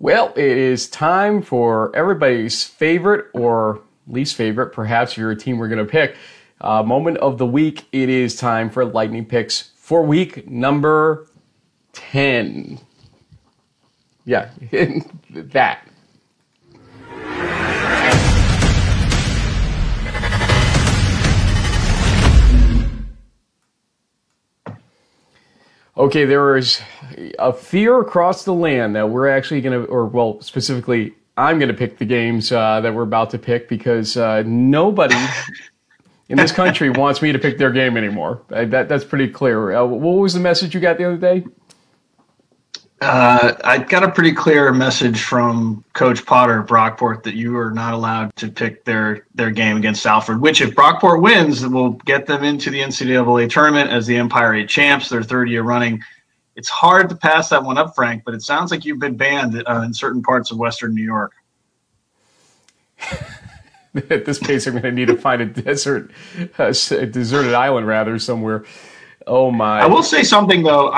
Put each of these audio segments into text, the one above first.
Well, it is time for everybody's favorite or least favorite, perhaps if you're a team we're going to pick, moment of the week. It is time for Lightning Picks for week number 10. Yeah, that. Okay, there is a fear across the land that we're actually going to, or well, specifically, I'm going to pick the games that we're about to pick because nobody in this country wants me to pick their game anymore. That's pretty clear. What was the message you got the other day? I got a pretty clear message from Coach Potter at Brockport that you are not allowed to pick their game against Alfred, which if Brockport wins, will get them into the NCAA tournament as the Empire 8 champs, their third year running. It's hard to pass that one up, Frank, but it sounds like you've been banned in certain parts of Western New York. At this pace, I'm going to need to find a deserted island, rather, somewhere. Oh my! I will say something though.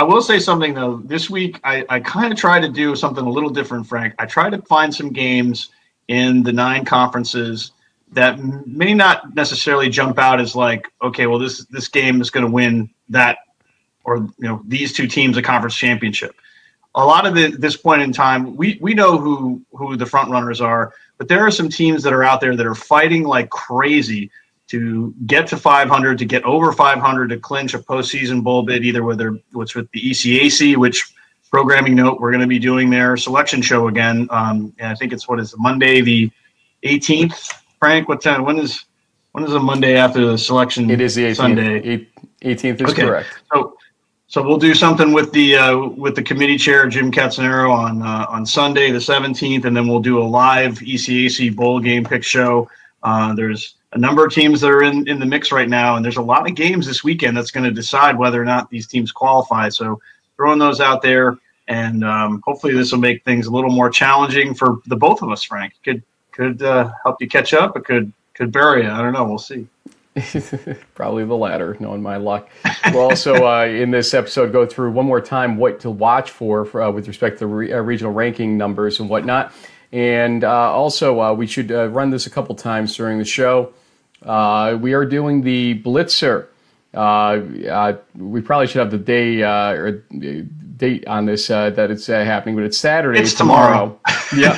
This week, I kind of tried to do something a little different, Frank. I tried to find some games in the 9 conferences that may not necessarily jump out as like, okay, well, this game is going to win that, or these two teams a conference championship. A lot of this point in time, we know who the front runners are, but there are some teams that are out there that are fighting like crazy to get to 500, to get over 500, to clinch a postseason bowl bid, either whether it's with the ECAC, which programming note we're going to be doing their selection show again. And I think it's Monday the 18th. Frank, what time? When is a Monday after the selection? It is the 18th. Sunday. 18th is correct. So we'll do something with the committee chair Jim Katzenero on Sunday the 17th, and then we'll do a live ECAC bowl game pick show. There's a number of teams that are in the mix right now, and there's a lot of games this weekend that's going to decide whether or not these teams qualify. So throwing those out there, and hopefully this will make things a little more challenging for the both of us, Frank. Could help you catch up. It could bury you. I don't know. We'll see. Probably the latter, knowing my luck. We'll also, in this episode, go through one more time what to watch for with respect to regional ranking numbers and whatnot. And also, we should run this a couple times during the show. We are doing the Blitzer. We probably should have the day or date on this that it's happening, but it's Saturday. It's tomorrow. Yeah.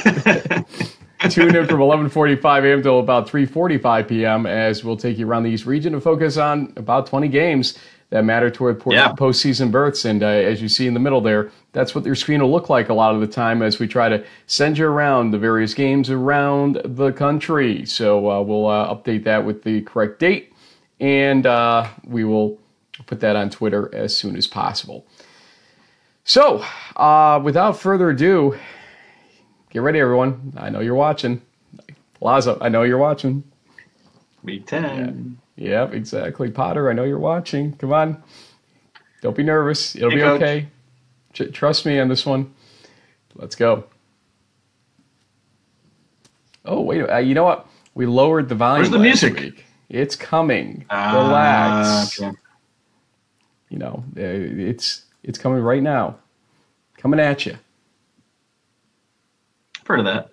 Tune in from 11:45 a.m. till about 3:45 p.m. as we'll take you around the East region and focus on about 20 games that matter toward postseason berths. And as you see in the middle there, that's what your screen will look like a lot of the time as we try to send you around the various games around the country. So we'll update that with the correct date, and we will put that on Twitter as soon as possible. So without further ado, get ready, everyone. I know you're watching. Plaza, I know you're watching. Week 10. Yep, exactly. Potter, I know you're watching. Come on. Don't be nervous. It'll be Coach. okay. Trust me on this one. Let's go. Oh, wait. You know what? We lowered the volume. Where's the music? Week. It's coming. Relax. Okay. It's coming right now. Coming at you. I've heard of that.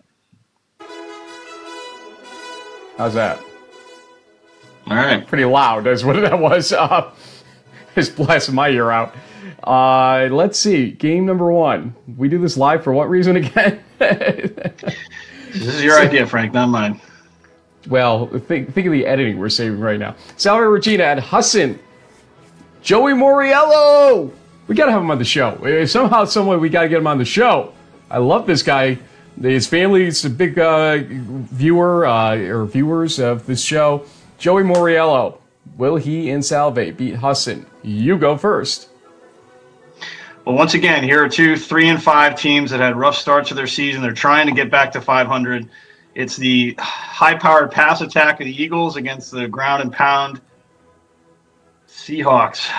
How's that? All right. Pretty loud. That's what that was. It's blasting my ear out. Let's see. Game number 1. We do this live for what reason again? This is your idea, Frank, not mine. Well, think of the editing we're saving right now. Salve Regina at Husson. Joey Moriello. We got to have him on the show. Somehow, someway, we got to get him on the show. I love this guy. His family is a big viewer or viewers of this show. Joey Moriello. Will he and Salve beat Husson? You go first. Well, once again, here are 2 3-5 teams that had rough starts to their season. They're trying to get back to 500. It's the high-powered pass attack of the Eagles against the ground and pound Seahawks.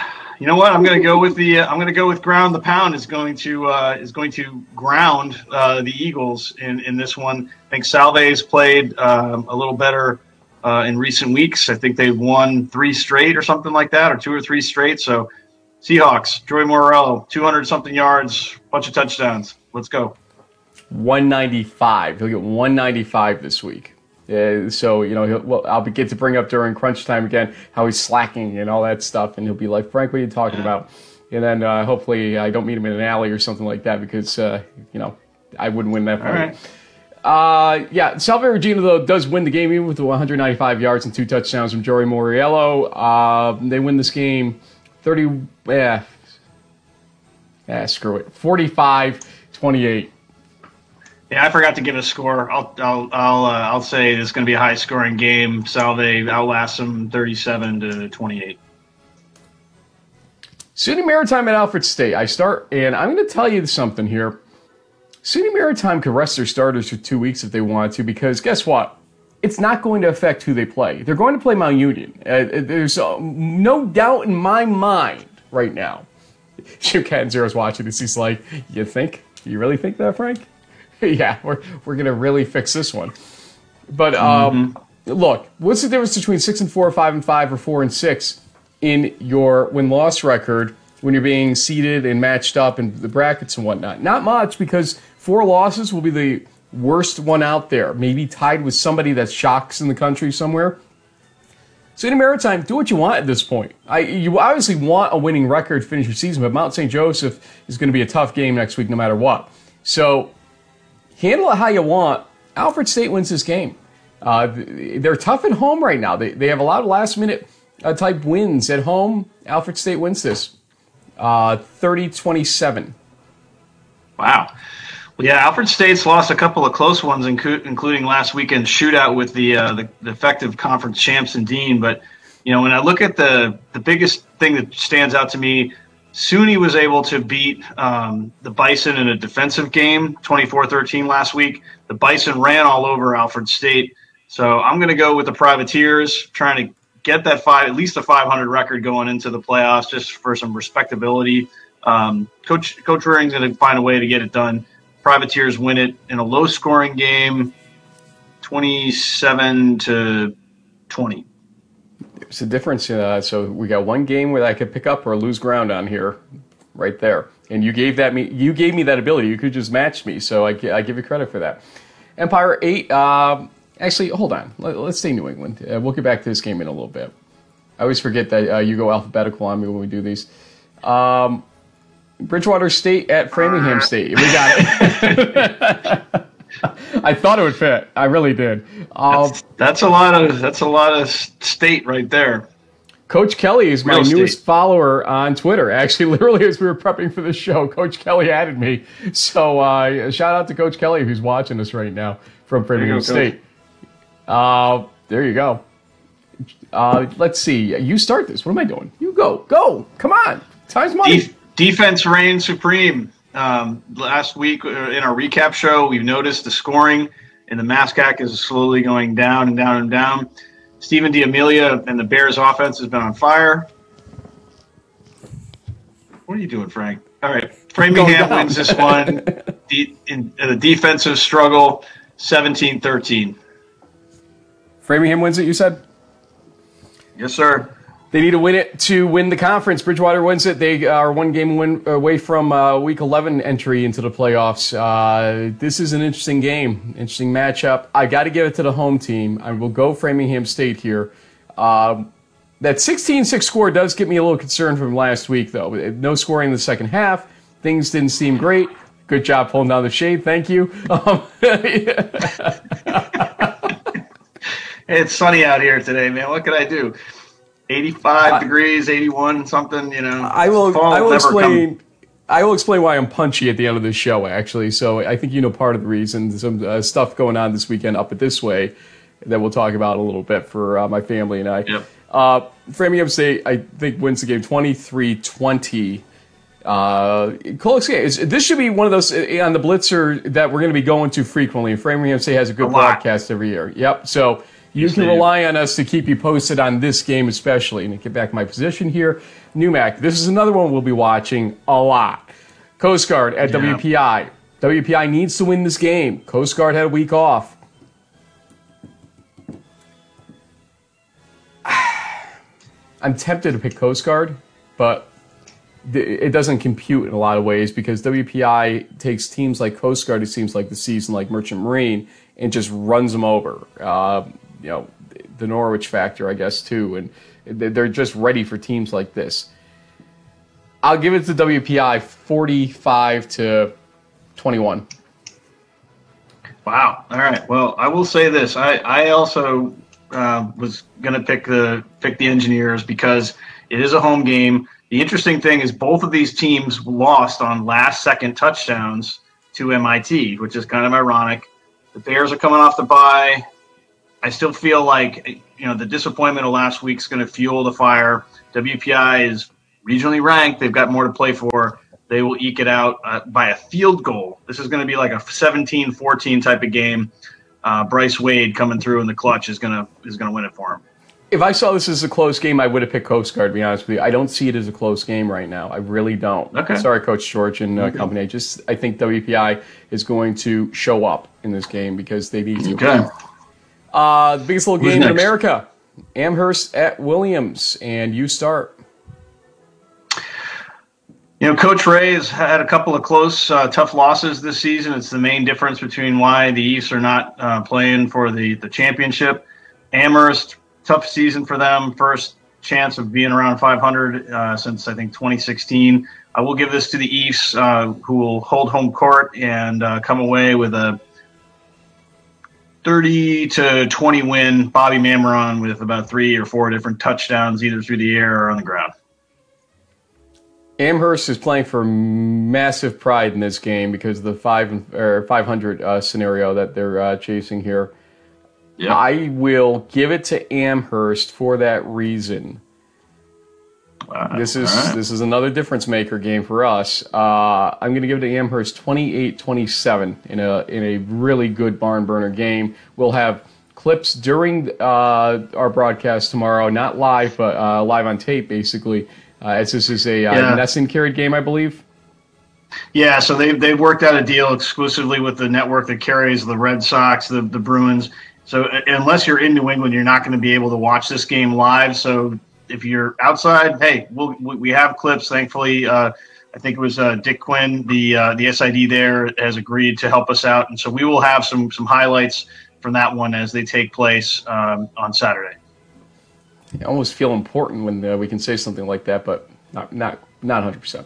You know what? I'm going to go with ground. The pound is going to ground the Eagles in this one. I think Salve's played a little better in recent weeks. I think they've won 3 straight or something like that, or 2 or 3 straight. So Seahawks, Joey Morello, 200-something yards, bunch of touchdowns. Let's go. 195. He'll get 195 this week. So, I'll get to bring up during crunch time again how he's slacking and all that stuff. And he'll be like, Frank, what are you talking about? And then hopefully I don't meet him in an alley or something like that because, I wouldn't win that fight. Salve Regina, though, does win the game even with the 195 yards and 2 touchdowns from Joey Moriello. They win this game 45-28. Yeah, I forgot to give a score. I'll say it's going to be a high-scoring game. Salve outlasts them 37-28. SUNY Maritime at Alfred State. I start, and I'm going to tell you something here. SUNY Maritime could rest their starters for 2 weeks if they want to, because guess what? It's not going to affect who they play. They're going to play Mount Union. There's no doubt in my mind right now. Cat and Zero's watching this. He's like, you think? You really think that, Frank? Yeah, we're going to really fix this one. But look, what's the difference between 6-4, 5-5, or 4-6 in your win-loss record when you're being seeded and matched up in the brackets and whatnot? Not much, because 4 losses will be the worst one out there, maybe tied with somebody that's shocks in the country somewhere. SUNY Maritime, do what you want at this point. You obviously want a winning record to finish your season, but Mount St. Joseph is going to be a tough game next week no matter what. So handle it how you want. Alfred State wins this game. They're tough at home right now. They have a lot of last-minute type wins at home. Alfred State wins this 30-27. Wow. Well, yeah, Alfred State's lost a couple of close ones, including last weekend's shootout with the effective conference champs in Dean. But, when I look at the biggest thing that stands out to me, SUNY was able to beat the Bison in a defensive game, 24-13 last week. The Bison ran all over Alfred State. So I'm going to go with the Privateers, trying to get that at least a 500 record going into the playoffs, just for some respectability. Coach Waring's going to find a way to get it done. Privateers win it in a low-scoring game, 27-20. There's a difference. So we got one game where I could pick up or lose ground on here, right there. And you gave me that ability. You could just match me, so I give you credit for that. Empire 8. Actually, hold on. Let's stay New England. We'll get back to this game in a little bit. I always forget that you go alphabetical on me when we do these. Bridgewater State at Framingham State. We got it. I thought it would fit. I really did. That's a lot of state right there. Coach Kelly is my newest follower on Twitter. Actually, literally as we were prepping for this show, Coach Kelly added me. So shout out to Coach Kelly who's watching us right now from Framingham State. There you go. Let's see. You start this. What am I doing? You go. Go. Come on. Time's money. Defense reigns supreme. Last week in our recap show, we've noticed the scoring in the MASCAC is slowly going down and down and down. Stephen D'Amelia and the Bears offense has been on fire. What are you doing, Frank? All right. Framingham wins this one in a defensive struggle, 17-13. Framingham wins it, you said? Yes, sir. They need to win it to win the conference. Bridgewater wins it. They are one game win away from Week 11 entry into the playoffs. This is an interesting game, interesting matchup. I got to give it to the home team. I will go Framingham State here. That 16-6 score does get me a little concerned from last week, though. No scoring in the second half. Things didn't seem great. Good job pulling down the shade. Thank you. It's sunny out here today, man. What can I do? 85 degrees, 81 something, I will explain why I'm punchy at the end of this show, actually. So I think part of the reason. Some stuff going on this weekend up at this way that we'll talk about a little bit for my family and I. Yep. Framingham State, I think, wins the game 23-20. Close game. This should be one of those on the Blitzer that we're going to be going to frequently. Framingham State has a good broadcast every year. Yep. So you can rely on us to keep you posted on this game especially. And to get back to my position here, NUMAC, this is another one we'll be watching a lot. Coast Guard at WPI. WPI needs to win this game. Coast Guard had a week off. I'm tempted to pick Coast Guard, but it doesn't compute in a lot of ways because WPI takes teams like Coast Guard, it seems like the season, like Merchant Marine, and just runs them over. The Norwich factor, I guess, too, and they're just ready for teams like this. I'll give it to WPI 45-21. Wow. All right. Well, I will say this. I also was going to pick the Engineers because it is a home game. The interesting thing is both of these teams lost on last-second touchdowns to MIT, which is kind of ironic. The Bears are coming off the bye. I still feel like the disappointment of last week's going to fuel the fire. WPI is regionally ranked. They've got more to play for. They will eke it out by a field goal. This is going to be like a 17-14 type of game. Bryce Wade coming through in the clutch is going to win it for him. If I saw this as a close game, I would have picked Coast Guard, to be honest with you. I don't see it as a close game right now. I really don't. Okay. Sorry, Coach George and company. I think WPI is going to show up in this game because they need to. Okay. The biggest little game in America, Amherst at Williams, and you start. Coach Ray has had a couple of close, tough losses this season. It's the main difference between why the East are not playing for the championship. Amherst, tough season for them. First chance of being around 500 since, I think, 2016. I will give this to the East, who will hold home court and come away with a 30-20 win. Bobby Mameron with about 3 or 4 different touchdowns, either through the air or on the ground. Amherst is playing for massive pride in this game because of the 500 scenario that they're chasing here. Yep. I will give it to Amherst for that reason. This is another difference maker game for us. I'm going to give it to Amherst 28-27 in a really good barn burner game. We'll have clips during our broadcast tomorrow, not live, but live on tape, basically. As this is a Nesson carried game, I believe. Yeah, so they've worked out a deal exclusively with the network that carries the Red Sox, the Bruins. So unless you're in New England, you're not going to be able to watch this game live. So if you're outside, hey, we have clips. Thankfully, I think it was Dick Quinn, the SID there, has agreed to help us out, and so we will have some highlights from that one as they take place on Saturday. I almost feel important when we can say something like that, but not 100%.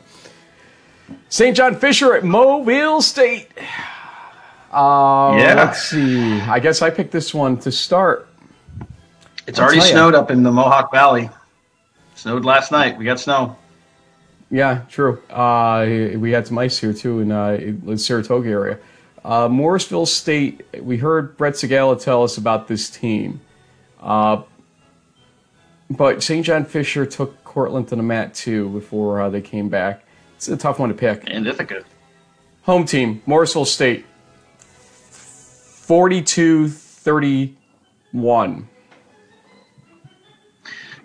St. John Fisher at Mobile State. Let's see. I guess I picked this one to start. It's already snowed up in the Mohawk Valley. It snowed last night. We got snow. Yeah, true. We had some ice here, too, in the Saratoga area. Morrisville State, we heard Brett Segala tell us about this team. But St. John Fisher took Cortland to the mat, too, before they came back. It's a tough one to pick. And Ithaca. Home team, Morrisville State, 42-31.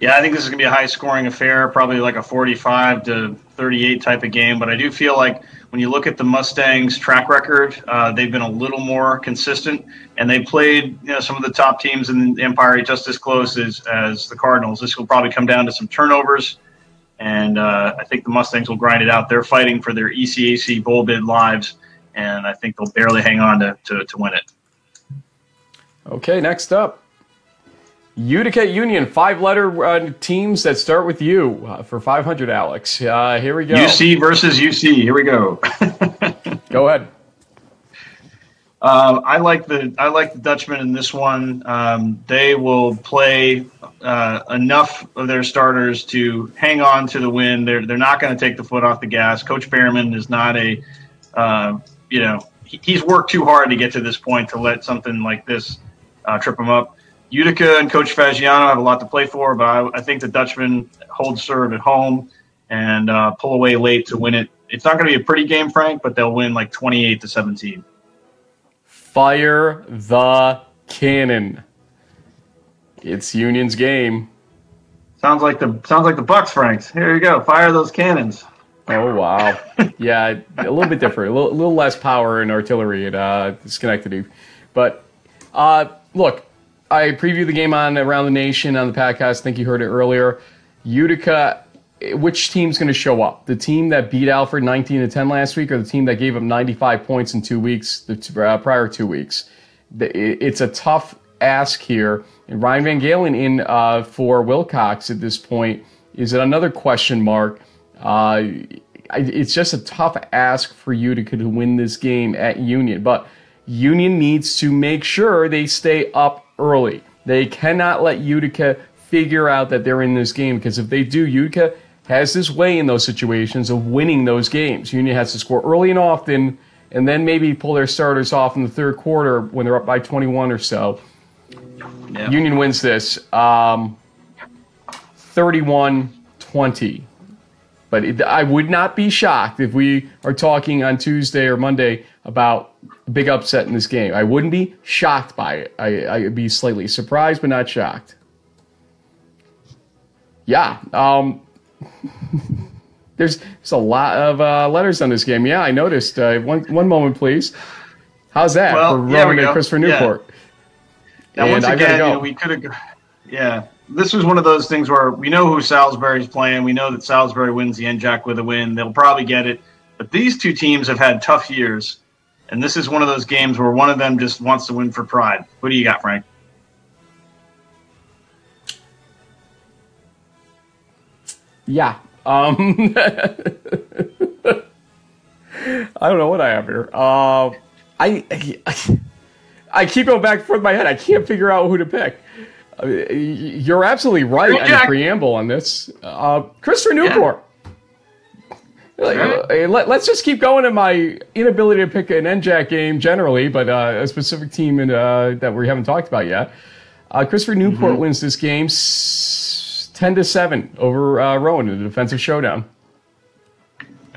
Yeah, I think this is going to be a high-scoring affair, probably like a 45-38 type of game. But I do feel like when you look at the Mustangs' track record, they've been a little more consistent, and they played some of the top teams in the Empire just as close as the Cardinals. This will probably come down to some turnovers, and I think the Mustangs will grind it out. They're fighting for their ECAC bowl bid lives, and I think they'll barely hang on to win it. Okay, next up. Utica Union, 5-letter teams that start with U for 500, Alex. Here we go. UC versus UC. Here we go. Go ahead. I like the Dutchmen in this one. They will play enough of their starters to hang on to the win. They're not going to take the foot off the gas. Coach Behrman is not he's worked too hard to get to this point to let something like this trip him up. Utica and Coach Fagiano have a lot to play for, but I think the Dutchmen hold serve at home and pull away late to win it. It's not going to be a pretty game, Frank, but they'll win like 28-17. Fire the cannon. It's Union's game. Sounds like the Bucks, Frank. Here you go. Fire those cannons. Oh, wow. Yeah, a little bit different. A little less power in artillery at Schenectady. But, look, I previewed the game on Around the Nation on the podcast. I think you heard it earlier. Utica which team's going to show up? The team that beat Alfred 19-10 last week, or the team that gave up 95 points in 2 weeks, the prior 2 weeks? It's a tough ask here. And Ryan Van Galen in for Wilcox at this point is another question mark. It's just a tough ask for Utica to win this game at Union. But Union needs to make sure they stay up early. They cannot let Utica figure out that they're in this game, because if they do, Utica has this way in those situations of winning those games. Union has to score early and often, and then maybe pull their starters off in the third quarter when they're up by 21 or so. Yeah. Union wins this 31-20. But I would not be shocked if we are talking on Tuesday or Monday about a big upset in this game. I wouldn't be shocked by it. I would be slightly surprised, but not shocked. Yeah. There's a lot of letters on this game. Yeah, I noticed. One moment, please. How's that for Rowan and Christopher Newport? Yeah. Now, once again, we could have. Yeah, this was one of those things where we know who Salisbury's playing. We know that Salisbury wins the NJAC with a win. They'll probably get it. But these two teams have had tough years, and this is one of those games where one of them just wants to win for pride. What do you got, Frank? Yeah. I don't know what I have here. I keep going back and forth in my head. I can't figure out who to pick. You're absolutely right on the preamble on this. Christopher Newport. Yeah. Let's just keep going in my inability to pick an NJAC game generally, but a specific team that we haven't talked about yet. Christopher Newport wins this game 10-7 over Rowan in the defensive showdown.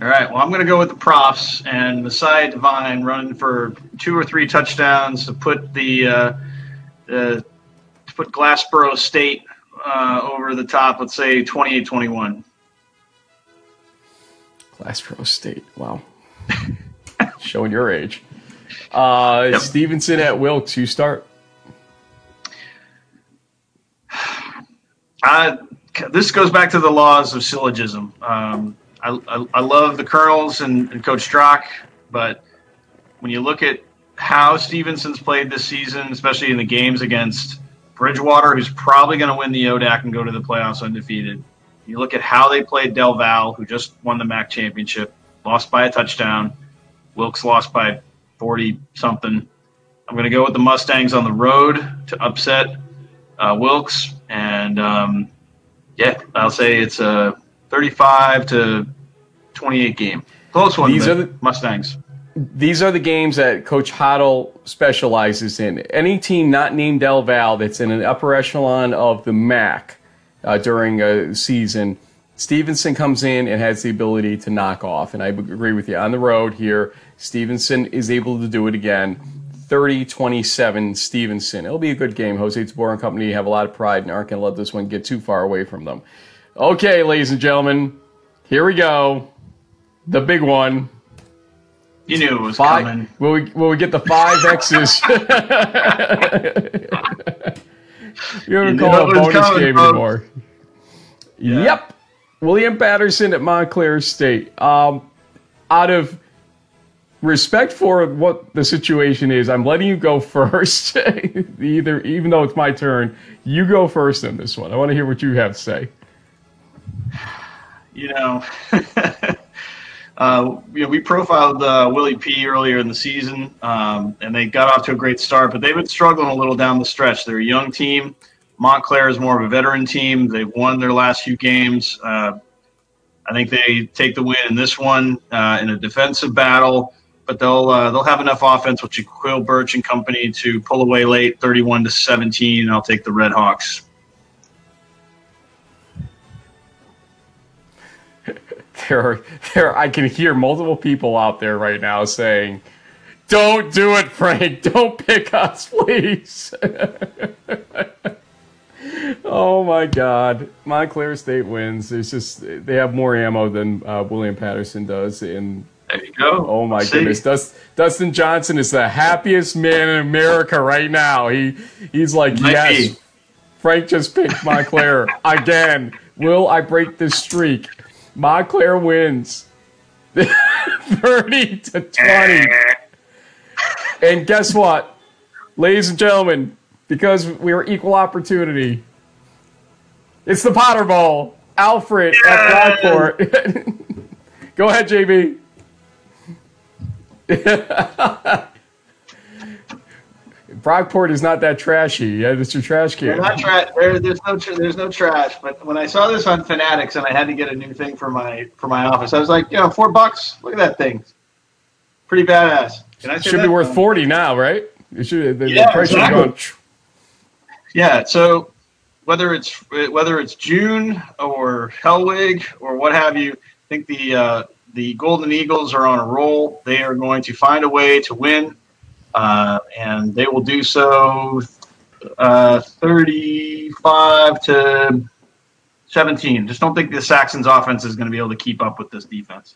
All right. Well, I'm going to go with the props and Messiah Divine running for 2 or 3 touchdowns to put put Glassboro State over the top. Let's say 28-21. Glassboro State. Wow. Showing your age. Stevenson at Wilkes. You start. This goes back to the laws of syllogism. I love the Colonels and Coach Strock, but when you look at how Stevenson's played this season, especially in the games against Bridgewater, who's probably going to win the ODAC and go to the playoffs undefeated. You look at how they played Del Val, who just won the MAC championship, lost by a touchdown. Wilkes lost by 40-something. I'm going to go with the Mustangs on the road to upset Wilkes. And, I'll say it's a 35-28 game. Close one, Mustangs. These are the games that Coach Huddle specializes in. Any team not named Del Val that's in an upper echelon of the MAC during a season, Stevenson comes in and has the ability to knock off. And I agree with you. On the road here, Stevenson is able to do it again. 30-27 Stevenson. It'll be a good game. Jose Tabor and company have a lot of pride and aren't going to let this one get too far away from them. Okay, ladies and gentlemen, here we go. The big one. You knew it was coming. Will we get the 5 X's? You don't call it a bonus game anymore. Yeah. Yep. William Paterson at Montclair State. Out of respect for what the situation is, I'm letting you go first. Even though it's my turn, you go first in this one. I want to hear what you have to say. We profiled Willie P earlier in the season, and they got off to a great start, but they've been struggling a little down the stretch. They're a young team. Montclair is more of a veteran team. They've won their last few games. I think they take the win in this one in a defensive battle, but they'll have enough offense with Jaquil Birch and company to pull away late, 31-17. And I'll take the Red Hawks. I can hear multiple people out there right now saying, "Don't do it, Frank. Don't pick us, please." Oh my God, Montclair State wins. They have more ammo than William Paterson does. And there you go. Oh my goodness, Dustin Johnson is the happiest man in America right now. He's like, yes, Frank just picked Montclair again. Will I break this streak? Montclair wins 30-20. And guess what? Ladies and gentlemen, because we are equal opportunity, it's the Potter Bowl. Alfred at Brockport. Go ahead, JB. Brockport is not that trashy. Yeah, it's your trash can. They're not there's no trash. But when I saw this on Fanatics and I had to get a new thing for my office, I was like, $4. Look at that thing. Pretty badass. Can I say should that? Be worth $40 now, right? It should. The price exactly. should go. Yeah. So whether it's June or Hellwig or what have you, I think the Golden Eagles are on a roll. They are going to find a way to win. And they will do so 35-17. Just don't think the Saxons offense is going to be able to keep up with this defense.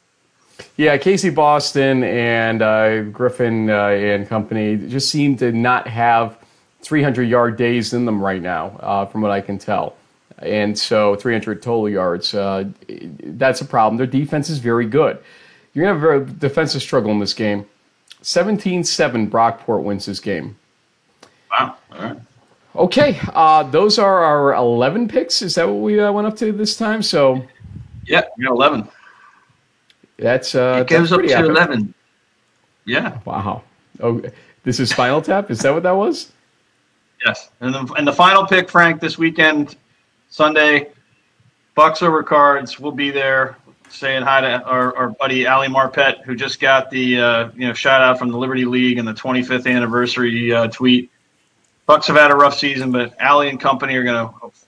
Yeah, Casey Boston and Griffin and company just seem to not have 300-yard days in them right now, from what I can tell. And so 300 total yards, that's a problem. Their defense is very good. You're going to have a defensive struggle in this game. 17-7, Brockport wins this game. Wow. All right. Okay, those are our 11 picks. Is that what we went up to this time? So, yeah, we got 11. It goes up to epic. 11. Yeah. Wow. Oh, this is Spinal Tap? Is that what that was? Yes. And the final pick, Frank, this weekend, Sunday, Bucks over Cards. We'll be there saying hi to our buddy Ali Marpet, who just got the shout out from the Liberty League and the 25th anniversary tweet. Bucks have had a rough season, but Ali and company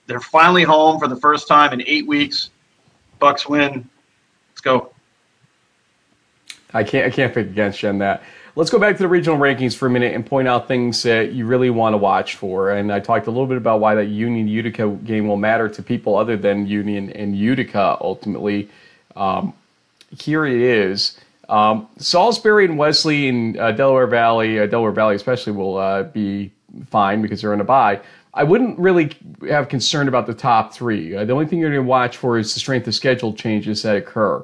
they're finally home for the first time in 8 weeks. Bucks win. Let's go. I can't pick against you on that. Let's go back to the regional rankings for a minute and point out things that you really want to watch for. And I talked a little bit about why that Union-Utica game will matter to people other than Union and Utica ultimately. Here it is. Salisbury and Wesley and Delaware Valley especially will be fine because they're in a bye. I wouldn't really have concern about the top three. The only thing you're going to watch for is the strength of schedule changes that occur.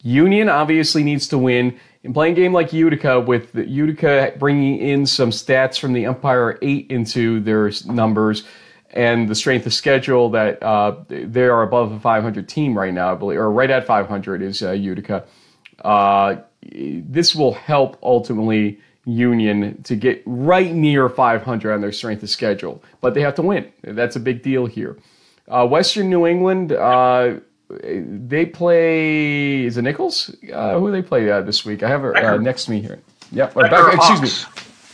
Union obviously needs to win. In playing a game like Utica, with Utica bringing in some stats from the Empire 8 into their numbers, and the strength of schedule that they are above a 500 team right now, I believe, or right at 500 is Utica. This will help ultimately Union to get right near 500 on their strength of schedule, but they have to win. That's a big deal here. Western New England, they play, is it Nichols? Who do they play this week? I have her next to me here. Yep, Becker, excuse me.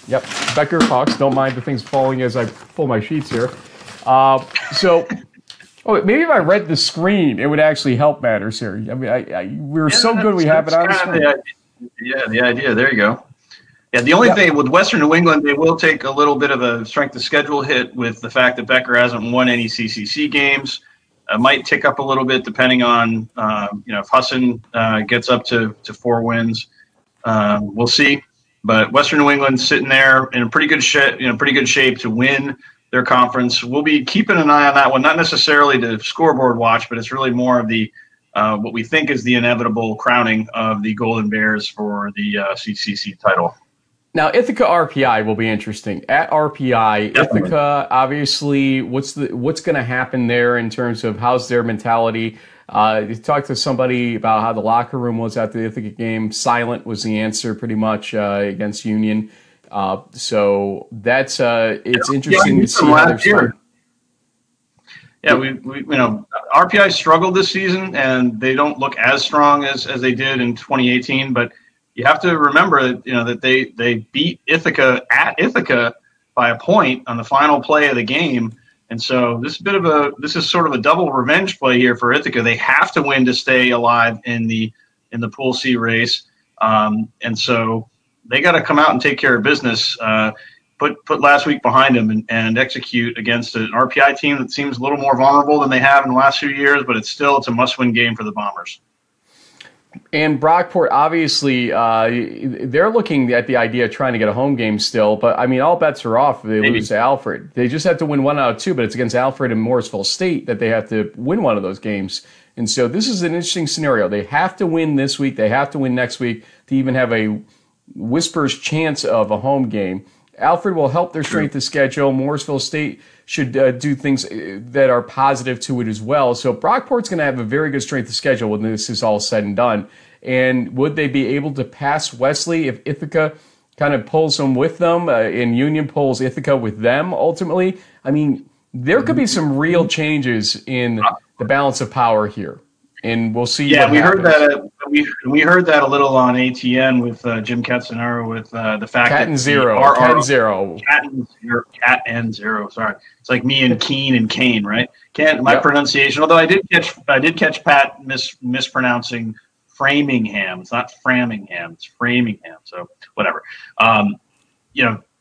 Yep, Becker Hawks. Don't mind the things falling as I pull my sheets here. Maybe if I read the screen, it would actually help matters here. I mean, we're so good we have it on the screen. The idea. There you go. Yeah, the only thing with Western New England, they will take a little bit of a strength of schedule hit with the fact that Becker hasn't won any CCC games. Might tick up a little bit depending on if Husson gets up to 4 wins. We'll see. But Western New England's sitting there in pretty good shape to win their conference. We'll be keeping an eye on that one, not necessarily to scoreboard watch, but it's really more of the what we think is the inevitable crowning of the Golden Bears for the CCC title. Now, Ithaca RPI will be interesting. At RPI, definitely. Ithaca, obviously, what's going to happen there in terms of how's their mentality? You talked to somebody about how the locker room was after the Ithaca game. Silent was the answer, pretty much, against Union. So that's it's interesting to see how they're starting. Yeah, we RPI struggled this season, and they don't look as strong as they did in 2018, but you have to remember, that they beat Ithaca at Ithaca by a point on the final play of the game, and so this is sort of a double revenge play here for Ithaca. They have to win to stay alive in the Pool C race, and so they got to come out and take care of business. Put last week behind them and execute against an RPI team that seems a little more vulnerable than they have in the last few years, but it's a must-win game for the Bombers. And Brockport, obviously, they're looking at the idea of trying to get a home game still. But, I mean, all bets are off if they lose to Alfred. They just have to win 1 out of 2, but it's against Alfred and Morrisville State that they have to win one of those games. And so this is an interesting scenario. They have to win this week. They have to win next week to even have a whisper's chance of a home game. Alfred will help their strength of schedule. Morrisville State should do things that are positive to it as well. So Brockport's going to have a very good strength of schedule when this is all said and done. And would they be able to pass Wesley if Ithaca kind of pulls them with them and Union pulls Ithaca with them ultimately? I mean, there could be some real changes in the balance of power here. And we'll see. Yeah, we heard that. We heard that a little on ATN with Jim Katzenaro with the fact Cat that and zero. Cat and zero. Sorry, it's like me and Keen and Kane, right? My pronunciation. Although I did catch Pat mispronouncing Framingham. It's not Framingham. It's Framingham. So whatever.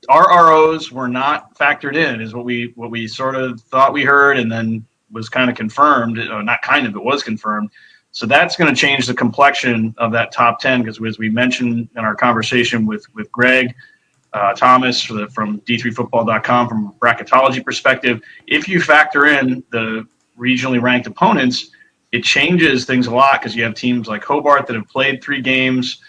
RROs were not factored in, is what we sort of thought we heard, and then was kind of confirmed. Not kind of, it was confirmed. So that's going to change the complexion of that top 10, because as we mentioned in our conversation with Greg Thomas from D3Football.com, from a bracketology perspective, if you factor in the regionally ranked opponents, it changes things a lot, because you have teams like Hobart that have played 3 games,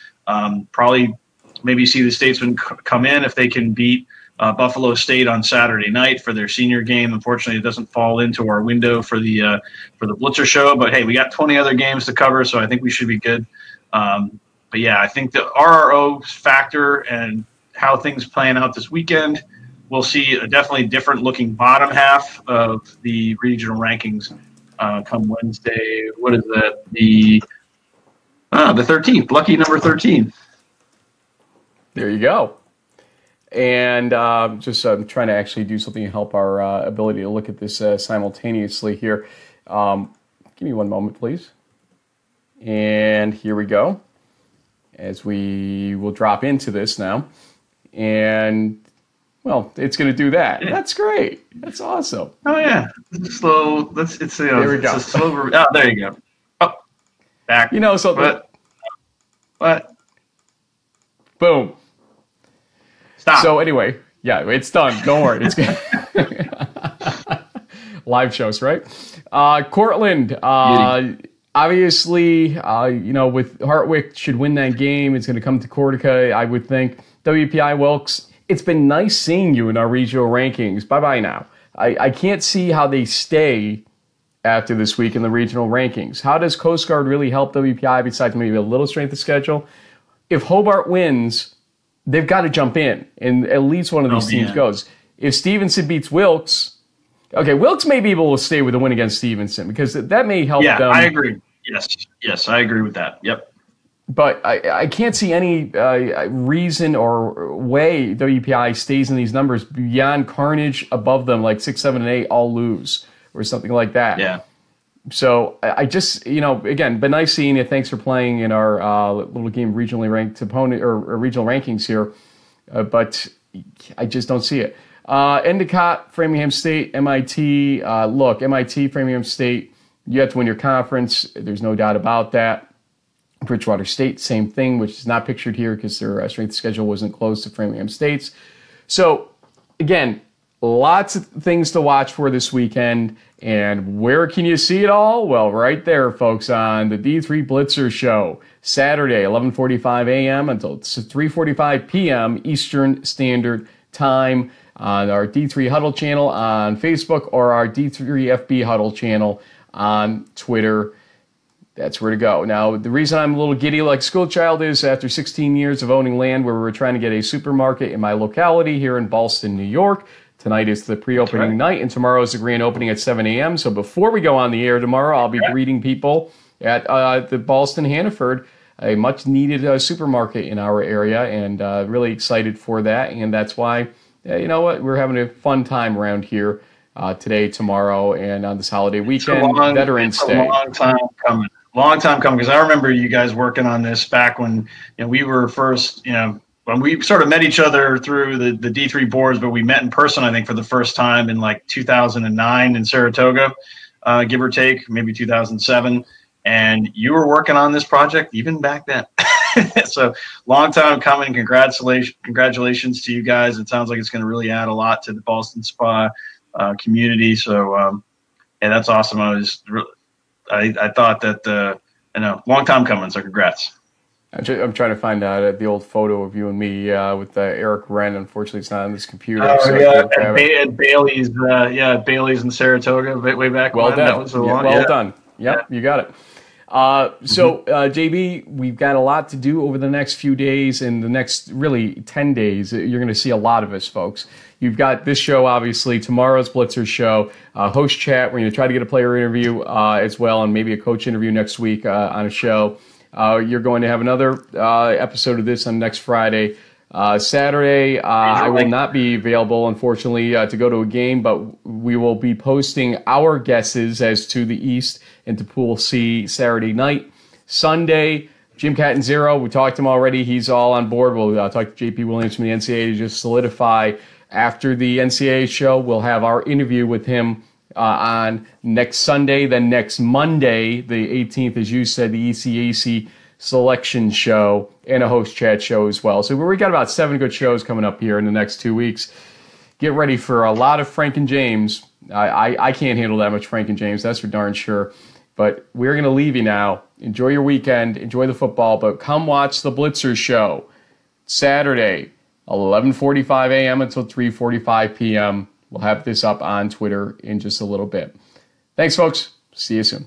probably maybe see the Statesmen come in if they can beat Buffalo State on Saturday night for their senior game. Unfortunately, it doesn't fall into our window for the Blitzer show. But hey, we got 20 other games to cover, so I think we should be good. But yeah, I think the RRO factor and how things plan out this weekend, we'll see a definitely different looking bottom half of the regional rankings come Wednesday. What is that? The 13th, lucky number 13. There you go. And I'm trying to actually do something to help our ability to look at this simultaneously here. Give me one moment, please. And here we go, as we will drop into this now. And, well, it's going to do that. Yeah. That's great. That's awesome. Oh, yeah. It's slow. There we go. It's a slow. Oh, there you go. Oh, back. Something. What? Boom. Stop. So anyway, yeah, it's done. Don't worry. It's good. Live shows, right? Cortland, obviously, with Hartwick should win that game. It's going to come to Utica, I would think. WPI Wilkes, it's been nice seeing you in our regional rankings. Bye-bye now. I can't see how they stay after this week in the regional rankings. How does Coast Guard really help WPI besides maybe a little strength of schedule? If Hobart wins, they've got to jump in, and at least one of these teams goes. If Stevenson beats Wilkes, okay, Wilkes may be able to stay with a win against Stevenson, because that may help them. Yeah, I agree. Yes, I agree with that. Yep. But I can't see any reason or way WPI stays in these numbers beyond carnage above them, like 6, 7, and 8 all lose or something like that. Yeah. So I just, again, been nice seeing you. Thanks for playing in our little game regionally ranked opponent or regional rankings here. But I just don't see it. Endicott, Framingham State, MIT. Look, MIT, Framingham State, you have to win your conference. There's no doubt about that. Bridgewater State, same thing, which is not pictured here because their strength schedule wasn't close to Framingham State's. So, again, lots of things to watch for this weekend. And where can you see it all? Well, right there, folks, on the D3 Blitzer Show, Saturday, 11:45 a.m. until 3:45 p.m. Eastern Standard Time on our D3 Huddle channel on Facebook or our D3FB Huddle channel on Twitter. That's where to go. Now, the reason I'm a little giddy like a schoolchild is after 16 years of owning land where we were trying to get a supermarket in my locality here in Ballston, New York. Tonight is the pre-opening night, and tomorrow is the grand opening at 7 a.m. So before we go on the air tomorrow, I'll be greeting people at the Ballston Hannaford, a much-needed supermarket in our area, and really excited for that. And that's why, you know what, we're having a fun time around here today, tomorrow, and on this holiday weekend, Veterans Day. It's a long time coming. Long time coming, because I remember you guys working on this back when we were first, when we sort of met each other through the D3 boards, but we met in person, I think, for the first time in like 2009 in Saratoga, give or take, maybe 2007. and you were working on this project even back then. So long time coming. Congratulations to you guys. It sounds like it's going to really add a lot to the Boston Spa community. So, and that's awesome. I thought that, long time coming. So congrats. I'm trying to find the old photo of you and me with Eric Wren. Unfortunately, it's not on this computer. Oh, so yeah, at Bailey's, Bailey's in Saratoga way back when. Done. That was done. Yep, you got it. So, JB, we've got a lot to do over the next few days, and the next really 10 days. You're going to see a lot of us, folks. You've got this show, obviously, tomorrow's Blitzer show, host chat. We're going to try to get a player interview as well, and maybe a coach interview next week on a show. You're going to have another episode of this on next Friday. Saturday, I will not be available, unfortunately, to go to a game, but we will be posting our guesses as to the East and to Pool C Saturday night. Sunday, Jim Catton Zero, we talked to him already. He's all on board. We'll talk to JP Williams from the NCAA to just solidify. After the NCAA show, we'll have our interview with him on next Sunday. Then next Monday, the 18th, as you said, the ECAC selection show and a host chat show as well. So we got about 7 good shows coming up here in the next 2 weeks. Get ready for a lot of Frank and James. I can't handle that much Frank and James, that's for darn sure. But we're going to leave you now. Enjoy your weekend. Enjoy the football. But come watch the Blitzer show Saturday, 11:45 a.m. until 3:45 p.m. We'll have this up on Twitter in just a little bit. Thanks, folks. See you soon.